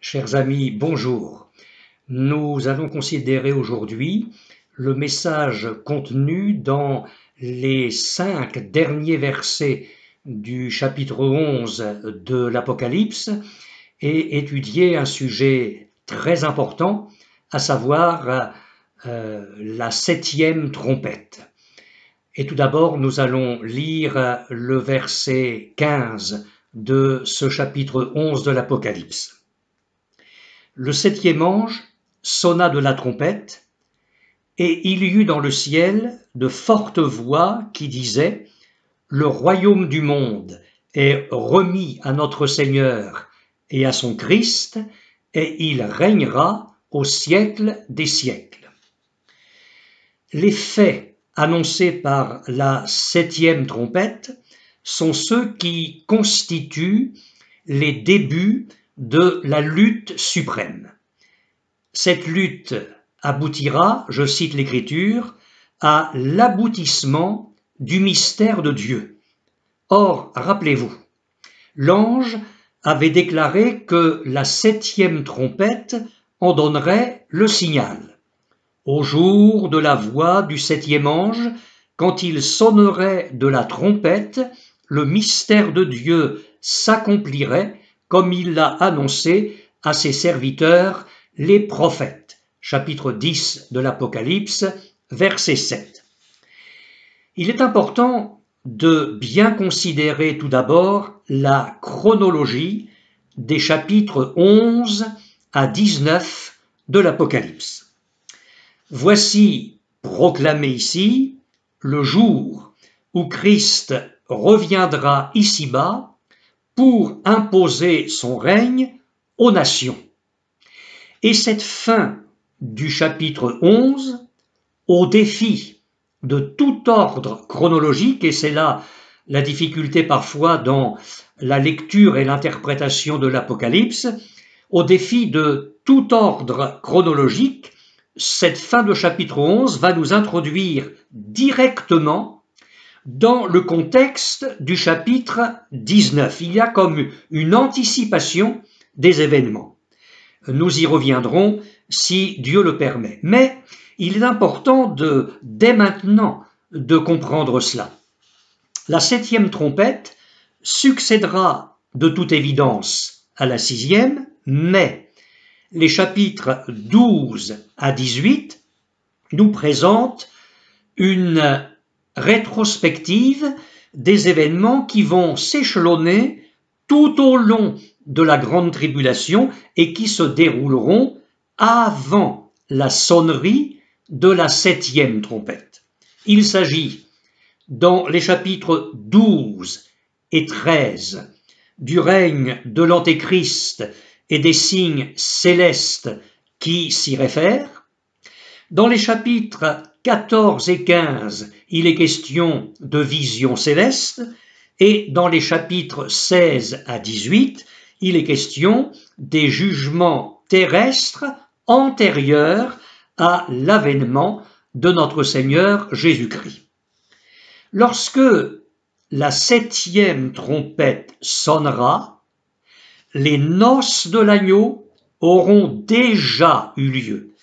Chers amis, bonjour. Nous allons considérer aujourd'hui le message contenu dans les 5 derniers versets du chapitre 11 de l'Apocalypse et étudier un sujet très important, à savoir la 7e trompette. Et tout d'abord, nous allons lire le verset 15 de ce chapitre 11 de l'Apocalypse. Le 7e ange sonna de la trompette, et il y eut dans le ciel de fortes voix qui disaient : « Le royaume du monde est remis à notre Seigneur et à son Christ, et il régnera au siècle des siècles. » Les faits annoncés par la 7e trompette sont ceux qui constituent les débuts de la lutte suprême. Cette lutte aboutira, je cite l'Écriture, à l'aboutissement du mystère de Dieu. Or, rappelez-vous, l'ange avait déclaré que la 7e trompette en donnerait le signal. Au jour de la voix du 7e ange, quand il sonnerait de la trompette, le mystère de Dieu s'accomplirait comme il l'a annoncé à ses serviteurs, les prophètes. Chapitre 10 de l'Apocalypse, verset 7. Il est important de bien considérer tout d'abord la chronologie des chapitres 11 à 19 de l'Apocalypse. Voici proclamé ici le jour où Christ reviendra ici-bas pour imposer son règne aux nations. Et cette fin du chapitre 11, au défi de tout ordre chronologique, et c'est là la difficulté parfois dans la lecture et l'interprétation de l'Apocalypse, au défi de tout ordre chronologique, cette fin de chapitre 11 va nous introduire directement dans le contexte du chapitre 19. Il y a comme une anticipation des événements. Nous y reviendrons si Dieu le permet. Mais il est important dès maintenant de comprendre cela. La 7e trompette succédera de toute évidence à la 6e, mais les chapitres 12 à 18 nous présentent une rétrospective des événements qui vont s'échelonner tout au long de la grande tribulation et qui se dérouleront avant la sonnerie de la 7e trompette. Il s'agit, dans les chapitres 12 et 13, du règne de l'Antéchrist et des signes célestes qui s'y réfèrent. Dans les chapitres 14 et 15, il est question de visions célestes, et dans les chapitres 16 à 18, il est question des jugements terrestres antérieurs à l'avènement de notre Seigneur Jésus-Christ. Lorsque la 7e trompette sonnera, les noces de l'agneau auront déjà eu lieu,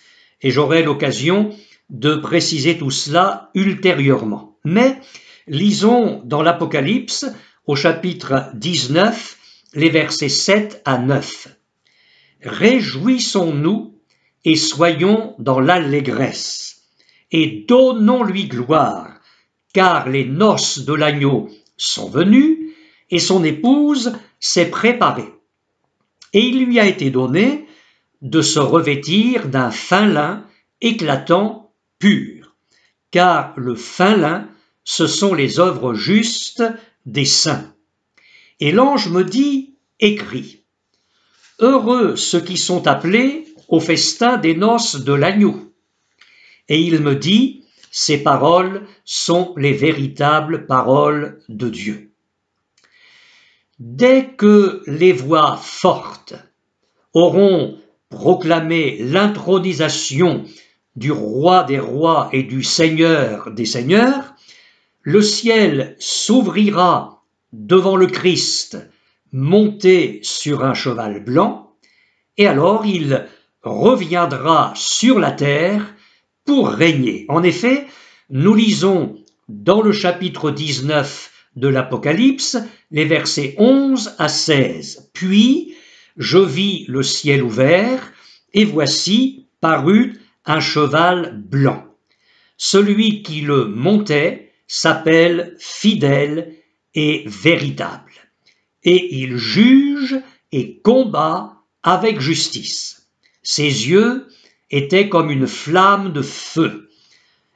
et j'aurai l'occasion de préciser tout cela ultérieurement. Mais lisons dans l'Apocalypse, au chapitre 19, les versets 7 à 9. « Réjouissons-nous et soyons dans l'allégresse, et donnons-lui gloire, car les noces de l'agneau sont venues, et son épouse s'est préparée. Et il lui a été donné de se revêtir d'un fin lin éclatant, pur, car le fin lin, ce sont les œuvres justes des saints. Et l'ange me dit, écris, heureux ceux qui sont appelés au festin des noces de l'agneau. Et il me dit, ces paroles sont les véritables paroles de Dieu. Dès que les voix fortes auront proclamé l'intronisation du roi des rois et du seigneur des seigneurs, le ciel s'ouvrira devant le Christ monté sur un cheval blanc, et alors il reviendra sur la terre pour régner. En effet, nous lisons dans le chapitre 19 de l'Apocalypse, les versets 11 à 16. « Puis je vis le ciel ouvert, et voici parut un cheval blanc. Celui qui le montait s'appelle Fidèle et Véritable, et il juge et combat avec justice. Ses yeux étaient comme une flamme de feu.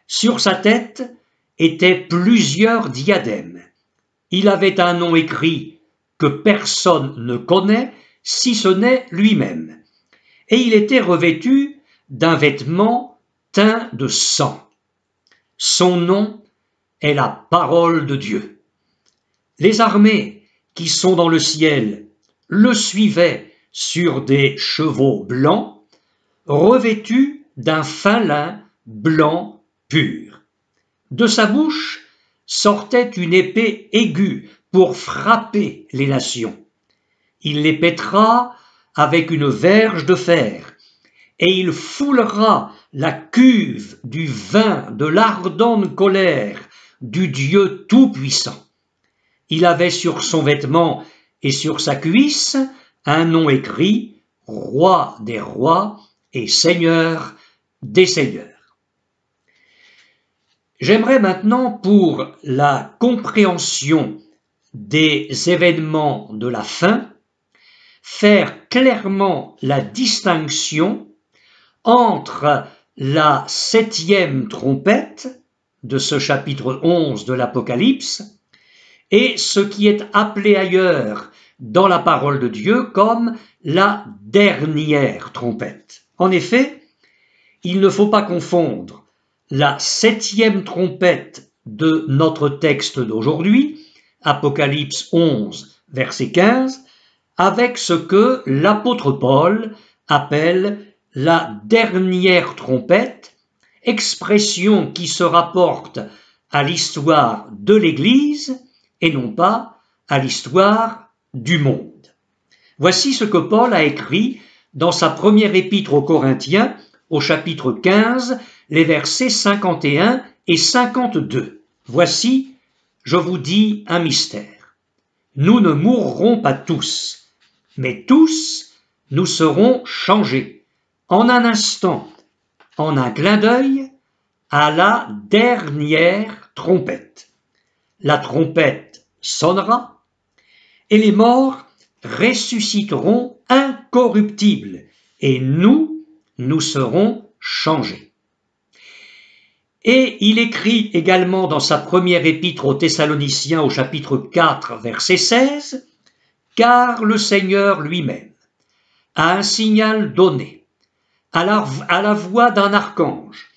Sur sa tête étaient plusieurs diadèmes. Il avait un nom écrit que personne ne connaît si ce n'est lui-même. Et il était revêtu d'un vêtement teint de sang. Son nom est la parole de Dieu. Les armées qui sont dans le ciel le suivaient sur des chevaux blancs, revêtus d'un fin lin blanc pur. De sa bouche sortait une épée aiguë pour frapper les nations. Il les pètera avec une verge de fer, et il foulera la cuve du vin de l'ardente colère du Dieu Tout-Puissant. Il avait sur son vêtement et sur sa cuisse un nom écrit « Roi des rois et Seigneur des seigneurs ». J'aimerais maintenant, pour la compréhension des événements de la fin, faire clairement la distinction entre la 7e trompette de ce chapitre 11 de l'Apocalypse et ce qui est appelé ailleurs dans la parole de Dieu comme la dernière trompette. En effet, il ne faut pas confondre la 7e trompette de notre texte d'aujourd'hui, Apocalypse 11, verset 15, avec ce que l'apôtre Paul appelle la dernière trompette, expression qui se rapporte à l'histoire de l'Église et non pas à l'histoire du monde. Voici ce que Paul a écrit dans sa première épître aux Corinthiens, au chapitre 15, les versets 51 et 52. Voici, je vous dis un mystère. Nous ne mourrons pas tous, mais tous nous serons changés, en un instant, en un clin d'œil, à la dernière trompette. La trompette sonnera, et les morts ressusciteront incorruptibles, et nous serons changés. Et il écrit également dans sa première épître aux Thessaloniciens au chapitre 4, verset 16, « Car le Seigneur lui-même a un signal donné, à la voix d'un archange,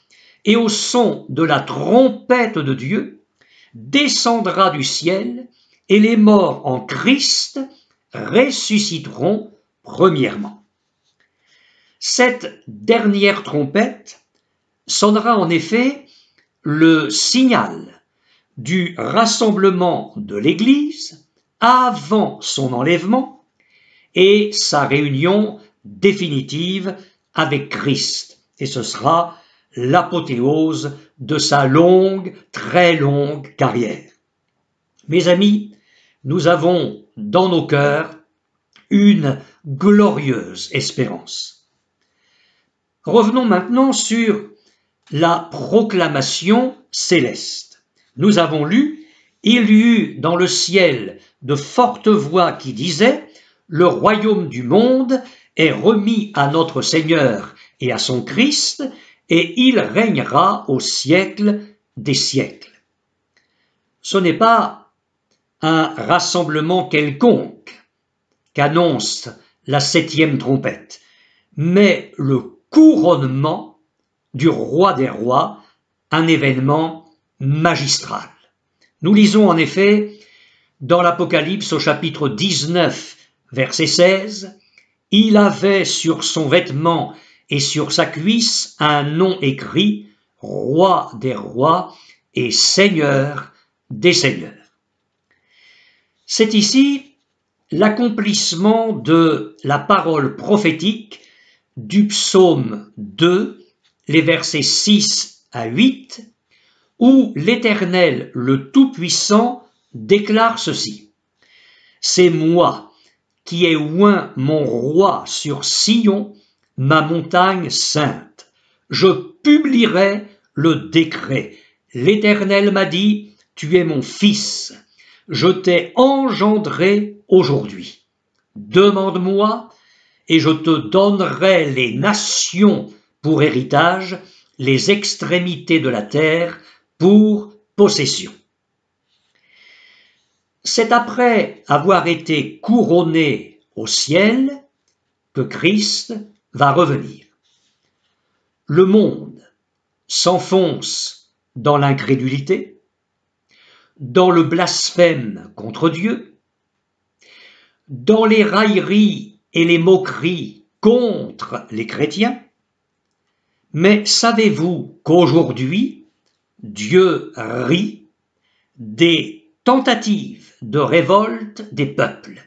et au son de la trompette de Dieu, descendra du ciel, et les morts en Christ ressusciteront premièrement. » Cette dernière trompette sonnera en effet le signal du rassemblement de l'Église avant son enlèvement et sa réunion définitive avec Christ. Et ce sera l'apothéose de sa longue, très longue carrière. Mes amis, nous avons dans nos cœurs une glorieuse espérance. Revenons maintenant sur la proclamation céleste. Nous avons lu, il y eut dans le ciel de fortes voix qui disaient, le royaume du monde est remis à notre Seigneur et à son Christ, et il régnera au siècle des siècles. Ce n'est pas un rassemblement quelconque qu'annonce la 7e trompette, mais le couronnement du roi des rois, un événement magistral. Nous lisons en effet dans l'Apocalypse au chapitre 19, verset 16, « Il avait sur son vêtement et sur sa cuisse un nom écrit, Roi des rois et Seigneur des seigneurs. » C'est ici l'accomplissement de la parole prophétique du psaume 2, les versets 6 à 8, où l'Éternel, le Tout-Puissant, déclare ceci. « C'est moi qui ai oint mon roi sur Sion, ma montagne sainte. Je publierai le décret. L'Éternel m'a dit, tu es mon fils. Je t'ai engendré aujourd'hui. Demande-moi et je te donnerai les nations pour héritage, les extrémités de la terre pour possession. » C'est après avoir été couronné au ciel que Christ va revenir. Le monde s'enfonce dans l'incrédulité, dans le blasphème contre Dieu, dans les railleries et les moqueries contre les chrétiens. Mais savez-vous qu'aujourd'hui, Dieu rit des tentatives de révolte des peuples?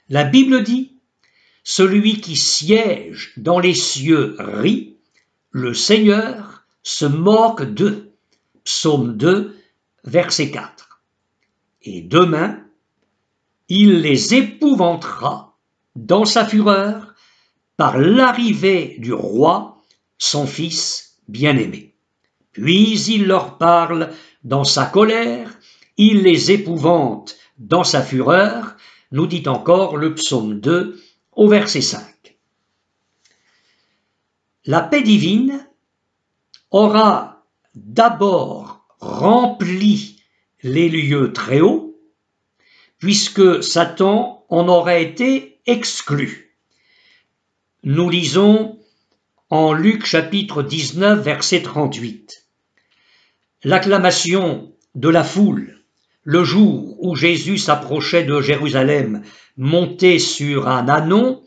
La Bible dit, « Celui qui siège dans les cieux rit, le Seigneur se moque d'eux. » Psaume 2, verset 4. Et demain, il les épouvantera dans sa fureur par l'arrivée du roi, son fils bien-aimé. Puis il leur parle dans sa colère, il les épouvante dans sa fureur, nous dit encore le psaume 2 au verset 5. La paix divine aura d'abord rempli les lieux très hauts, puisque Satan en aurait été exclu. Nous lisons en Luc chapitre 19, verset 38. L'acclamation de la foule, le jour où Jésus s'approchait de Jérusalem, monté sur un ânon,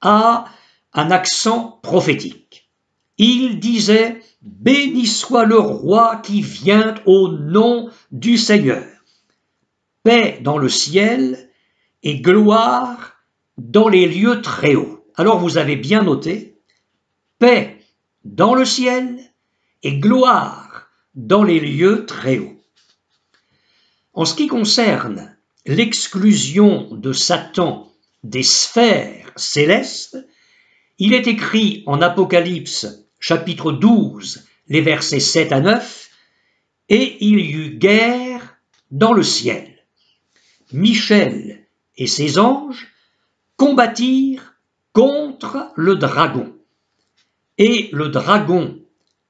a un accent prophétique. Il disait « Béni soit le roi qui vient au nom du Seigneur. Paix dans le ciel et gloire dans les lieux très hauts. » Alors vous avez bien noté, paix dans le ciel et gloire dans les lieux très hauts. En ce qui concerne l'exclusion de Satan des sphères célestes, il est écrit en Apocalypse chapitre 12, les versets 7 à 9, « Et il y eut guerre dans le ciel. Michel et ses anges combattirent contre le dragon. Et le dragon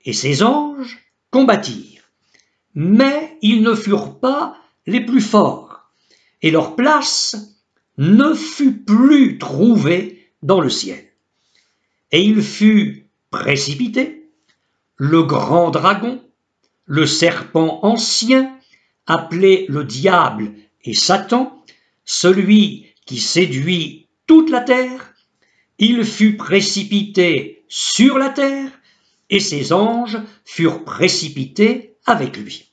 et ses anges combattirent. Mais ils ne furent pas les plus forts, et leur place ne fut plus trouvée dans le ciel. Et il fut précipité, le grand dragon, le serpent ancien, appelé le diable et Satan, celui qui séduit toute la terre, il fut précipité sur la terre, et ses anges furent précipités avec lui.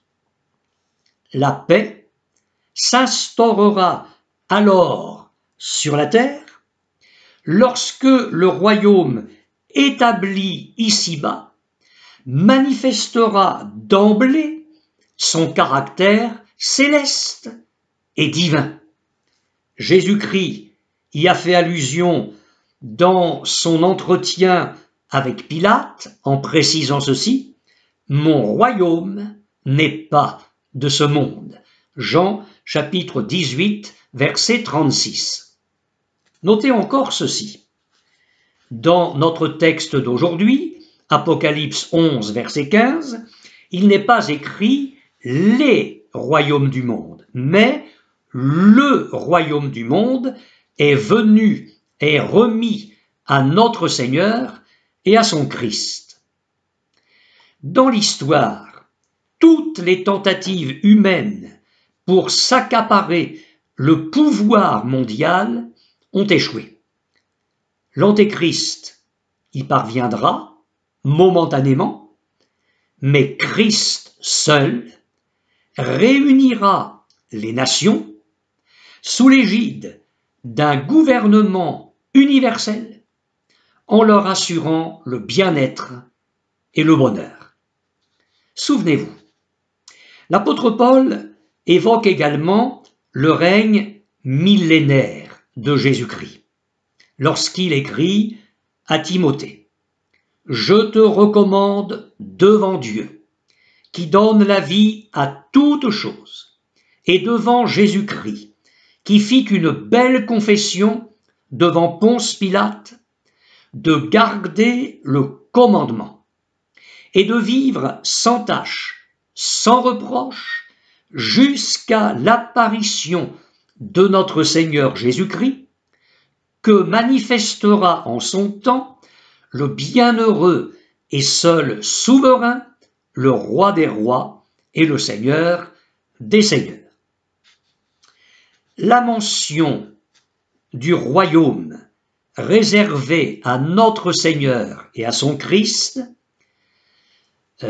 La paix s'instaurera alors sur la terre lorsque le royaume établi ici-bas manifestera d'emblée son caractère céleste et divin. Jésus-Christ y a fait allusion dans son entretien avec Pilate en précisant ceci, « Mon royaume n'est pas de ce monde. » Jean chapitre 18, verset 36. Notez encore ceci. Dans notre texte d'aujourd'hui, Apocalypse 11, verset 15, il n'est pas écrit « les royaumes du monde », mais « le royaume du monde est venu et remis à notre Seigneur et à son Christ. » Dans l'histoire, toutes les tentatives humaines pour s'accaparer le pouvoir mondial ont échoué. L'Antéchrist y parviendra momentanément, mais Christ seul réunira les nations sous l'égide d'un gouvernement universel en leur assurant le bien-être et le bonheur. Souvenez-vous, l'apôtre Paul évoque également le règne millénaire de Jésus-Christ lorsqu'il écrit à Timothée: « Je te recommande devant Dieu, qui donne la vie à toutes choses, et devant Jésus-Christ, qui fit une belle confession devant Ponce Pilate, de garder le commandement et de vivre sans tache, sans reproche, jusqu'à l'apparition de notre Seigneur Jésus-Christ, que manifestera en son temps le bienheureux et seul souverain, le roi des rois et le Seigneur des seigneurs. » La mention du royaume réservé à notre Seigneur et à son Christ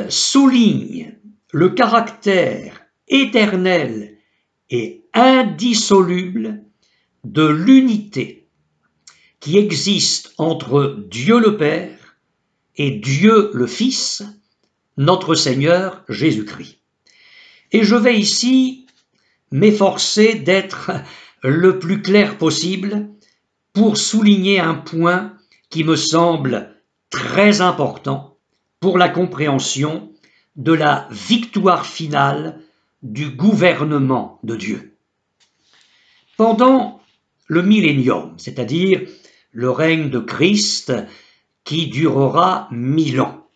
souligne le caractère éternel et indissoluble de l'unité qui existe entre Dieu le Père et Dieu le Fils, notre Seigneur Jésus-Christ. Et je vais ici m'efforcer d'être le plus clair possible pour souligner un point qui me semble très important pour la compréhension de la victoire finale du gouvernement de Dieu. Pendant le millénium, c'est-à-dire le règne de Christ qui durera 1000 ans,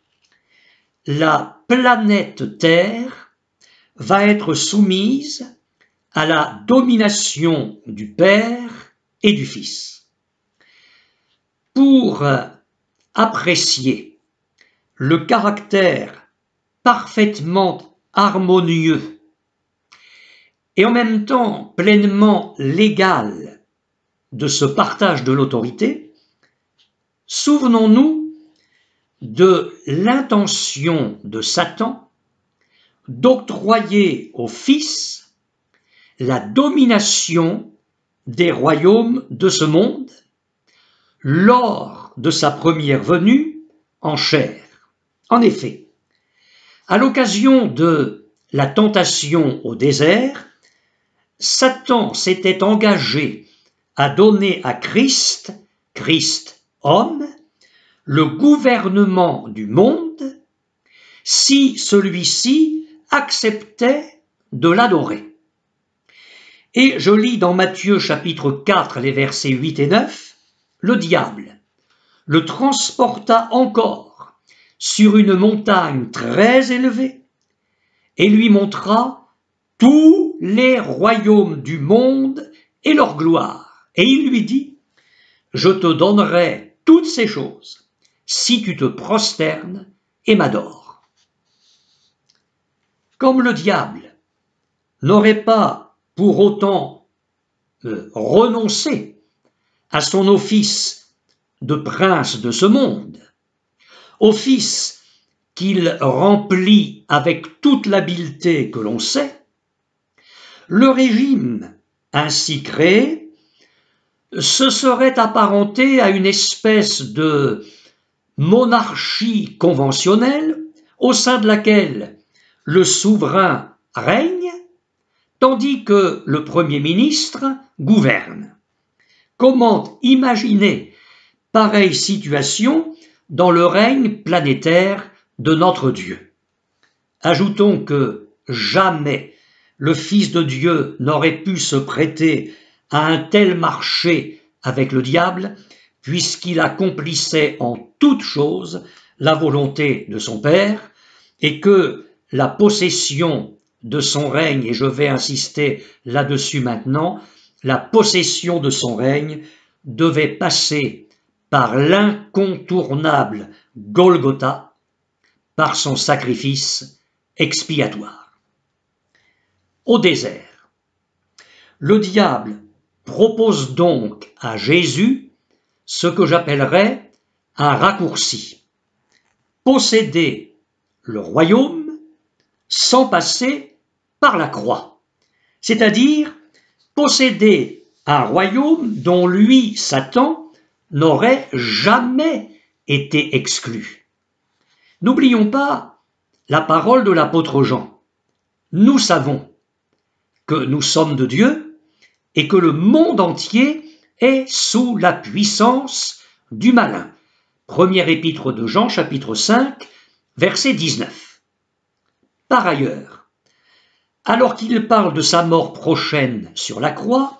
la planète Terre va être soumise à la domination du Père et du Fils. Pour apprécier le caractère parfaitement harmonieux et en même temps pleinement légal de ce partage de l'autorité, souvenons-nous de l'intention de Satan d'octroyer au Fils la domination des royaumes de ce monde lors de sa première venue en chair. En effet, à l'occasion de la tentation au désert, Satan s'était engagé à donner à Christ, Christ homme, le gouvernement du monde si celui-ci acceptait de l'adorer. Et je lis dans Matthieu chapitre 4, les versets 8 et 9, le diable le transporta encore sur une montagne très élevée et lui montra tous les royaumes du monde et leur gloire. Et il lui dit: « Je te donnerai toutes ces choses si tu te prosternes et m'adores. » Comme le diable n'aurait pas pour autant renoncé à son office de prince de ce monde, office qu'il remplit avec toute l'habileté que l'on sait, le régime ainsi créé se serait apparenté à une espèce de monarchie conventionnelle au sein de laquelle le souverain règne, tandis que le Premier ministre gouverne. Comment imaginer pareille situation dans le règne planétaire de notre Dieu? Ajoutons que jamais le Fils de Dieu n'aurait pu se prêter à un tel marché avec le diable, puisqu'il accomplissait en toutes choses la volonté de son Père, et que la possession de son règne, et je vais insister là-dessus maintenant, la possession de son règne devait passer par l'incontournable Golgotha, par son sacrifice expiatoire. Au désert, le diable propose donc à Jésus ce que j'appellerais un raccourci: posséder le royaume sans passer par la croix, c'est-à-dire posséder un royaume dont lui, Satan, n'aurait jamais été exclu. N'oublions pas la parole de l'apôtre Jean. Nous savons que nous sommes de Dieu et que le monde entier est sous la puissance du malin. Première épître de Jean, chapitre 5, verset 19. Par ailleurs, alors qu'il parle de sa mort prochaine sur la croix,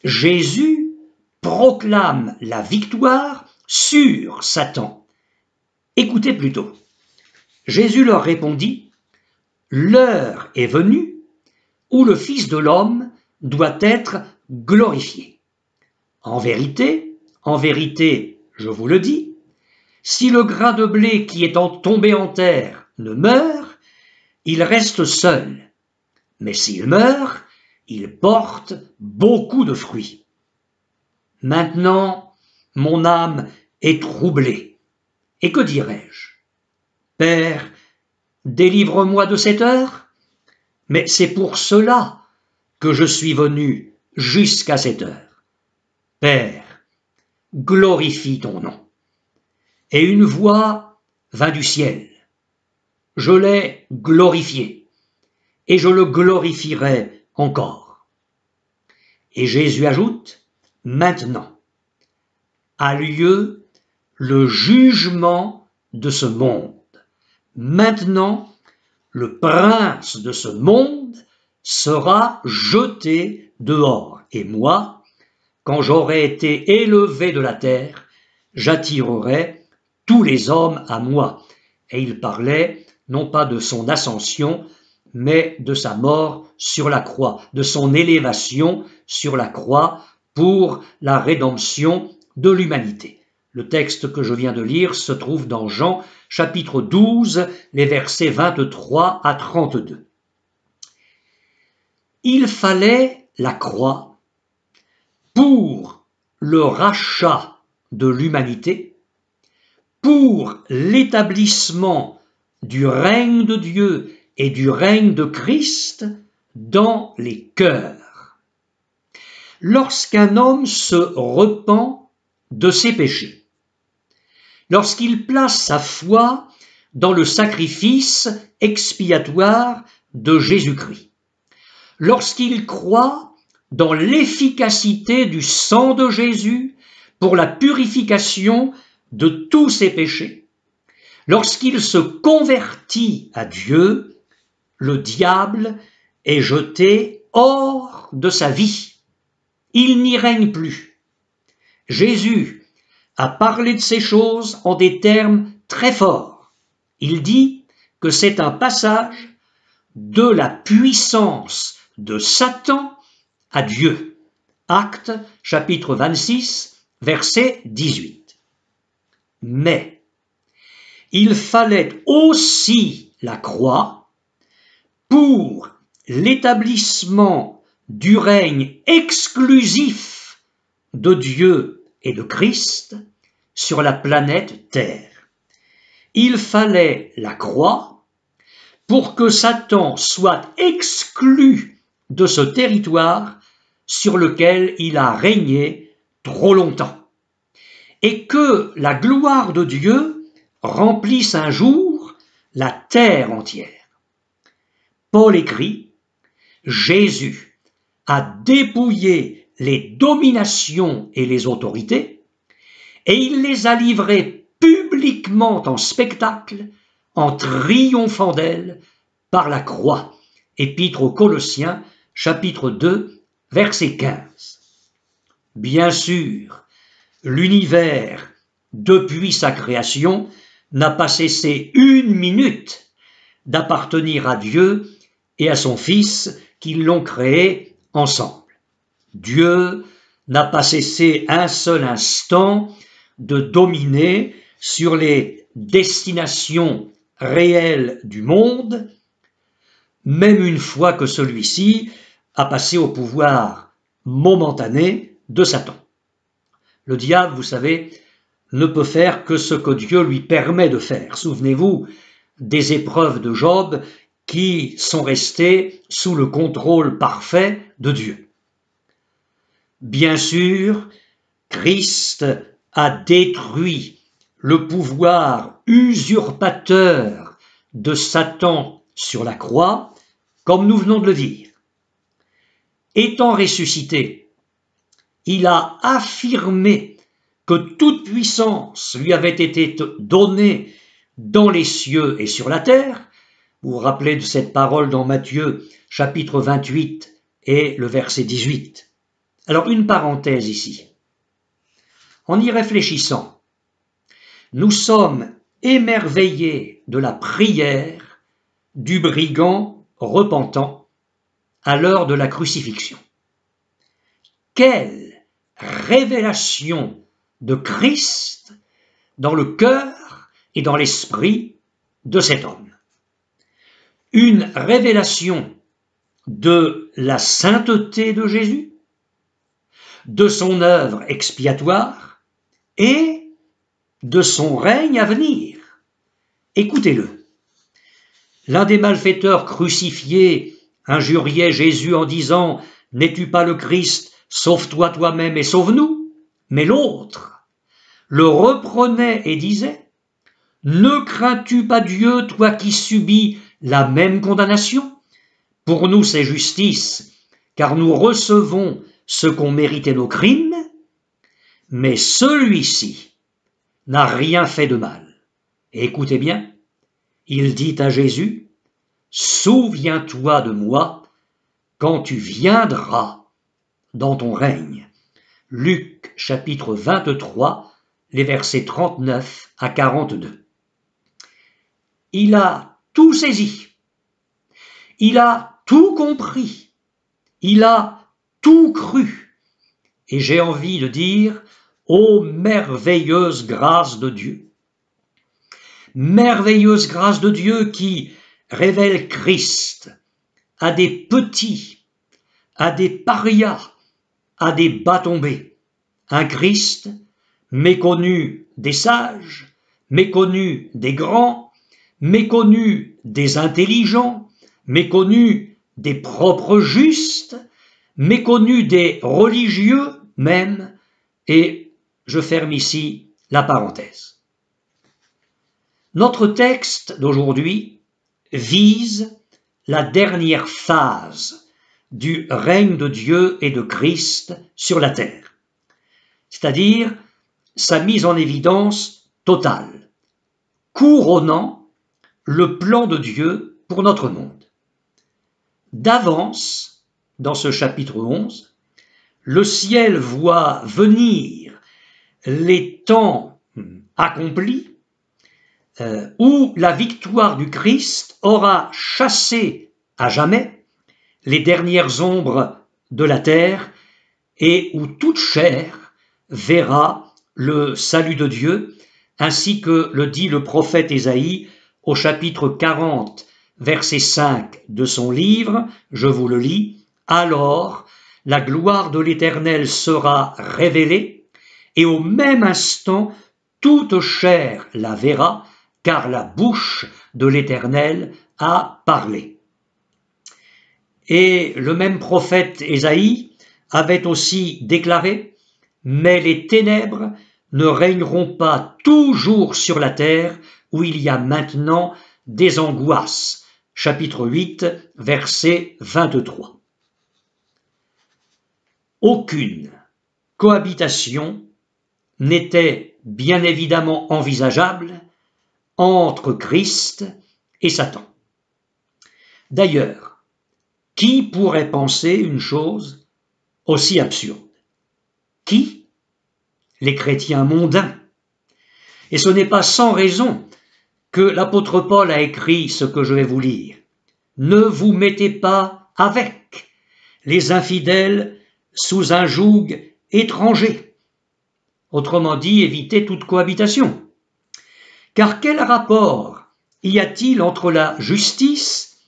Jésus proclame la victoire sur Satan. Écoutez plutôt. Jésus leur répondit, « L'heure est venue où le Fils de l'homme doit être glorifié. En vérité, je vous le dis, si le grain de blé qui est tombé en terre ne meurt, il reste seul. Mais s'il meurt, il porte beaucoup de fruits. Maintenant, mon âme est troublée. Et que dirai-je? Père, délivre-moi de cette heure. Mais c'est pour cela que je suis venu jusqu'à cette heure. Père, glorifie ton nom. Et une voix vint du ciel. Je l'ai glorifié, et je le glorifierai encore. Et Jésus ajoute, maintenant a lieu le jugement de ce monde. Maintenant, le prince de ce monde sera jeté dehors. Et moi, quand j'aurai été élevé de la terre, j'attirerai tous les hommes à moi. Et il parlait non pas de son ascension, mais de sa mort sur la croix, de son élévation sur la croix pour la rédemption de l'humanité. Le texte que je viens de lire se trouve dans Jean, chapitre 12, les versets 23 à 32. Il fallait la croix pour le rachat de l'humanité, pour l'établissement du règne de Dieu et du règne de Christ dans les cœurs. Lorsqu'un homme se repent de ses péchés, lorsqu'il place sa foi dans le sacrifice expiatoire de Jésus-Christ, lorsqu'il croit dans l'efficacité du sang de Jésus pour la purification de tous ses péchés, lorsqu'il se convertit à Dieu, le diable est jeté hors de sa vie. Il n'y règne plus. Jésus a parlé de ces choses en des termes très forts. Il dit que c'est un passage de la puissance de Satan à Dieu. Actes, chapitre 26, verset 18. Mais il fallait aussi la croix pour l'établissement du règne exclusif de Dieu et de Christ sur la planète Terre. Il fallait la croix pour que Satan soit exclu de ce territoire sur lequel il a régné trop longtemps, et que la gloire de Dieu remplisse un jour la terre entière. Paul écrit, Jésus a dépouillé les dominations et les autorités, et il les a livrées publiquement en spectacle, en triomphant d'elles par la croix. Épître aux Colossiens, chapitre 2, verset 15. Bien sûr, l'univers, depuis sa création, n'a pas cessé une minute d'appartenir à Dieu et à son Fils qui l'ont créé ensemble. Dieu n'a pas cessé un seul instant de dominer sur les destinations réelles du monde, même une fois que celui-ci a passé au pouvoir momentané de Satan. Le diable, vous savez, ne peut faire que ce que Dieu lui permet de faire. Souvenez-vous des épreuves de Job qui sont restées sous le contrôle parfait de Dieu. Bien sûr, Christ a détruit le pouvoir usurpateur de Satan sur la croix, comme nous venons de le dire. Étant ressuscité, il a affirmé que toute puissance lui avait été donnée dans les cieux et sur la terre. Vous vous rappelez de cette parole dans Matthieu chapitre 28 et le verset 18. Alors une parenthèse ici. En y réfléchissant, nous sommes émerveillés de la prière du brigand repentant à l'heure de la crucifixion. Quelle révélation de Christ dans le cœur et dans l'esprit de cet homme. Une révélation de la sainteté de Jésus, de son œuvre expiatoire et de son règne à venir. Écoutez-le. L'un des malfaiteurs crucifiés injuriait Jésus en disant « N'es-tu pas le Christ? Sauve-toi toi-même et sauve-nous » Mais l'autre le reprenait et disait « Ne crains-tu pas Dieu, toi qui subis la même condamnation? Pour nous c'est justice, car nous recevons ce qu'ont mérité nos crimes, mais celui-ci n'a rien fait de mal. » Et écoutez bien, il dit à Jésus « Souviens-toi de moi quand tu viendras dans ton règne. » Luc chapitre 23, les versets 39 à 42. Il a tout saisi, il a tout compris, il a tout cru. Et j'ai envie de dire, ô merveilleuse grâce de Dieu. Merveilleuse grâce de Dieu qui révèle Christ à des petits, à des parias, à des bas tombés. Un Christ méconnu des sages, méconnu des grands, méconnu des intelligents, méconnu des propres justes, méconnu des religieux même, et je ferme ici la parenthèse. Notre texte d'aujourd'hui vise la dernière phase du règne de Dieu et de Christ sur la terre, c'est-à-dire sa mise en évidence totale, couronnant le plan de Dieu pour notre monde. D'avance, dans ce chapitre 11, le ciel voit venir les temps accomplis où la victoire du Christ aura chassé à jamais les dernières ombres de la terre et où toute chair verra le salut de Dieu, ainsi que le dit le prophète Ésaïe au chapitre 40, verset 5 de son livre, je vous le lis, « Alors la gloire de l'Éternel sera révélée, et au même instant toute chair la verra, car la bouche de l'Éternel a parlé. » Et le même prophète Ésaïe avait aussi déclaré « Mais les ténèbres ne régneront pas toujours sur la terre où il y a maintenant des angoisses. » Chapitre 8, verset 23. Aucune cohabitation n'était bien évidemment envisageable entre Christ et Satan. D'ailleurs, qui pourrait penser une chose aussi absurde? Qui? Les chrétiens mondains. Et ce n'est pas sans raison que l'apôtre Paul a écrit ce que je vais vous lire. Ne vous mettez pas avec les infidèles sous un joug étranger. Autrement dit, évitez toute cohabitation. Car quel rapport y a-t-il entre la justice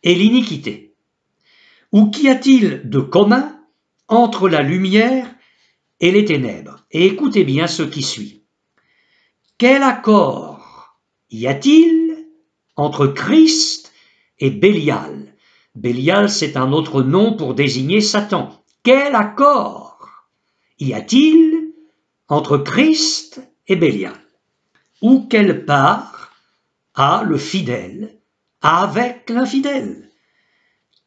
et l'iniquité? Ou qu'y a-t-il de commun entre la lumière et les ténèbres? Et écoutez bien ce qui suit. Quel accord y a-t-il entre Christ et Bélial? Bélial, c'est un autre nom pour désigner Satan. Quel accord y a-t-il entre Christ et Bélial? Ou quelle part a le fidèle avec l'infidèle?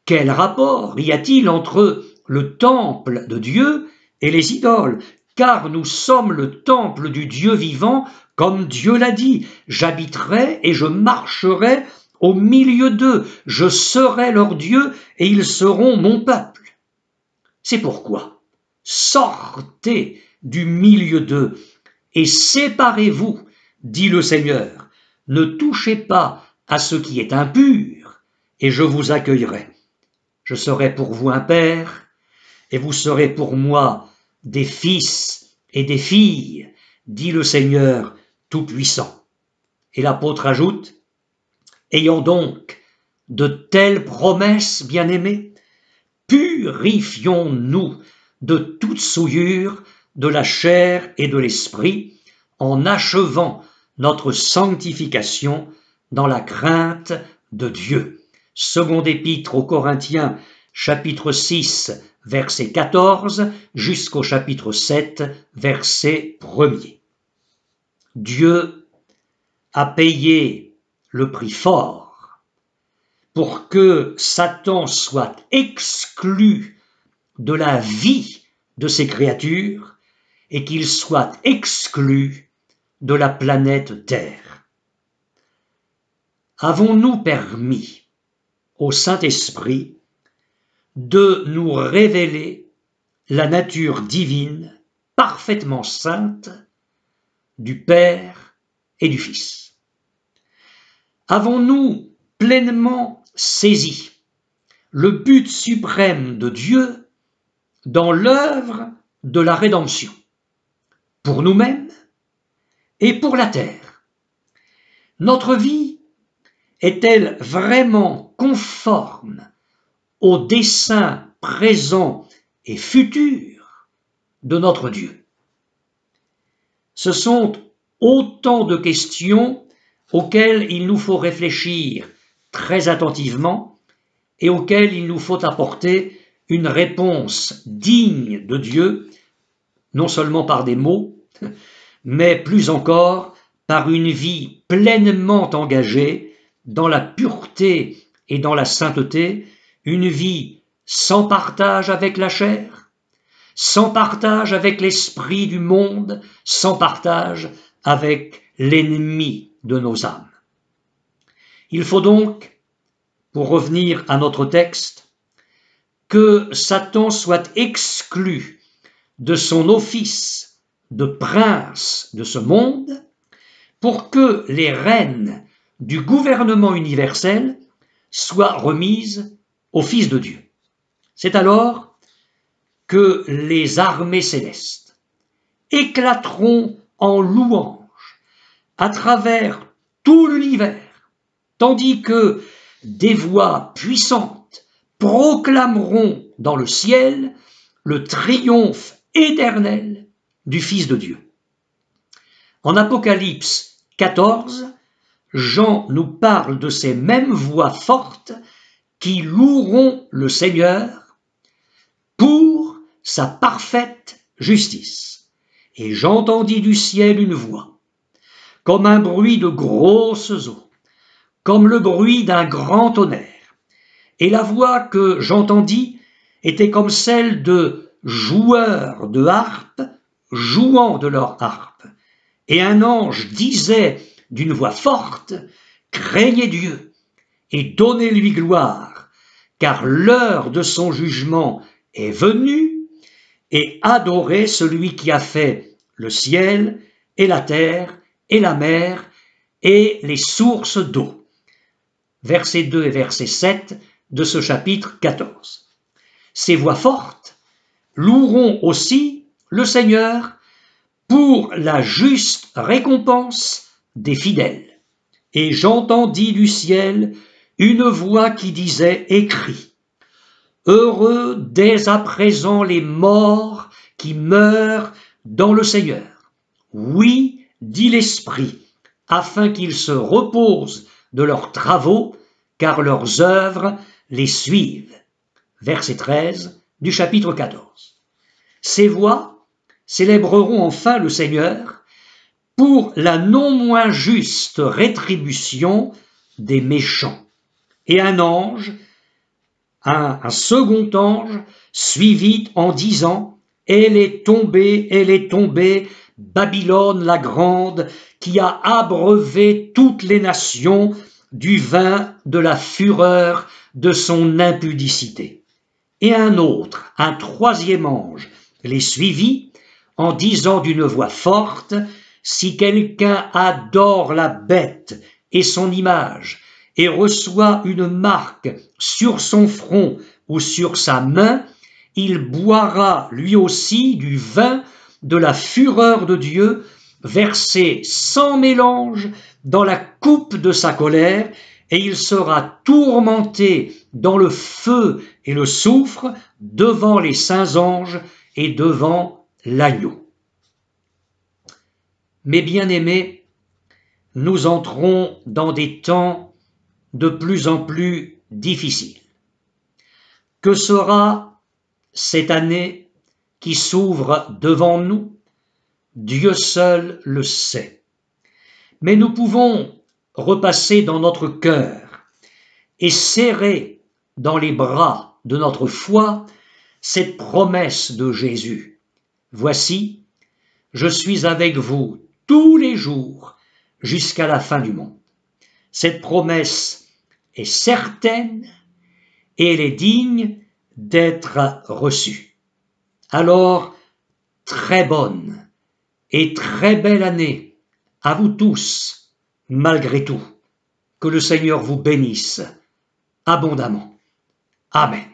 Quel rapport y a-t-il entre le temple de Dieu et les idoles? Car nous sommes le temple du Dieu vivant, comme Dieu l'a dit. J'habiterai et je marcherai au milieu d'eux. Je serai leur Dieu et ils seront mon peuple. C'est pourquoi, sortez du milieu d'eux et séparez-vous, dit le Seigneur. Ne touchez pas à ce qui est impur et je vous accueillerai. Je serai pour vous un père et vous serez pour moi des fils et des filles, dit le Seigneur Tout-Puissant. Et l'apôtre ajoute, ayant donc de telles promesses, bien-aimés, purifions-nous de toute souillure de la chair et de l'esprit, en achevant notre sanctification dans la crainte de Dieu. Seconde épître aux Corinthiens, chapitre 6, verset 14, jusqu'au chapitre 7, verset 1er. Dieu a payé le prix fort pour que Satan soit exclu de la vie de ses créatures et qu'il soit exclu de la planète Terre. Avons-nous permis au Saint-Esprit de nous révéler la nature divine, parfaitement sainte, du Père et du Fils? Avons-nous pleinement saisi le but suprême de Dieu dans l'œuvre de la rédemption, pour nous-mêmes et pour la terre? Notre vie est-elle vraiment conforme au dessein présent et futur de notre Dieu? Ce sont autant de questions auxquelles il nous faut réfléchir très attentivement et auxquelles il nous faut apporter une réponse digne de Dieu, non seulement par des mots, mais plus encore par une vie pleinement engagée dans la pureté et dans la sainteté, une vie sans partage avec la chair, sans partage avec l'esprit du monde, sans partage avec l'ennemi de nos âmes. Il faut donc, pour revenir à notre texte, que Satan soit exclu de son office de prince de ce monde pour que les rênes du gouvernement universel soient remises au Fils de Dieu. C'est alors que les armées célestes éclateront en louanges à travers tout l'univers, tandis que des voix puissantes proclameront dans le ciel le triomphe éternel du Fils de Dieu. En Apocalypse 14, Jean nous parle de ces mêmes voix fortes qui loueront le Seigneur pour sa parfaite justice. Et j'entendis du ciel une voix, comme un bruit de grosses eaux, comme le bruit d'un grand tonnerre. Et la voix que j'entendis était comme celle de joueurs de harpe jouant de leur harpe. Et un ange disait d'une voix forte, « Craignez Dieu et donnez-lui gloire, car l'heure de son jugement est venue, et adorez celui qui a fait le ciel et la terre et la mer et les sources d'eau. » Versets 2 et verset 7 de ce chapitre 14. Ces voix fortes loueront aussi le Seigneur pour la juste récompense des fidèles. Et j'entendis du ciel une voix qui disait, écrit, « Heureux dès à présent les morts qui meurent dans le Seigneur. Oui, dit l'Esprit, afin qu'ils se reposent de leurs travaux, car leurs œuvres les suivent. » Verset 13 du chapitre 14. Ces voix célébreront enfin le Seigneur pour la non moins juste rétribution des méchants. Et un ange, un second ange, suivit en disant « Elle est tombée, Babylone la grande, qui a abreuvé toutes les nations du vin de la fureur de son impudicité. » Et un autre, un troisième ange, les suivit en disant d'une voix forte « Si quelqu'un adore la bête et son image, et reçoit une marque sur son front ou sur sa main, il boira lui aussi du vin de la fureur de Dieu, versé sans mélange dans la coupe de sa colère, et il sera tourmenté dans le feu et le soufre devant les saints anges et devant l'agneau. » Mes bien-aimés, nous entrons dans des temps de plus en plus difficiles. Que sera cette année qui s'ouvre devant nous? Dieu seul le sait. Mais nous pouvons repasser dans notre cœur et serrer dans les bras de notre foi cette promesse de Jésus. Voici, je suis avec vous tous les jours jusqu'à la fin du monde. Cette promesse est certaine et elle est digne d'être reçue. Alors, très bonne et très belle année à vous tous, malgré tout. Que le Seigneur vous bénisse abondamment. Amen.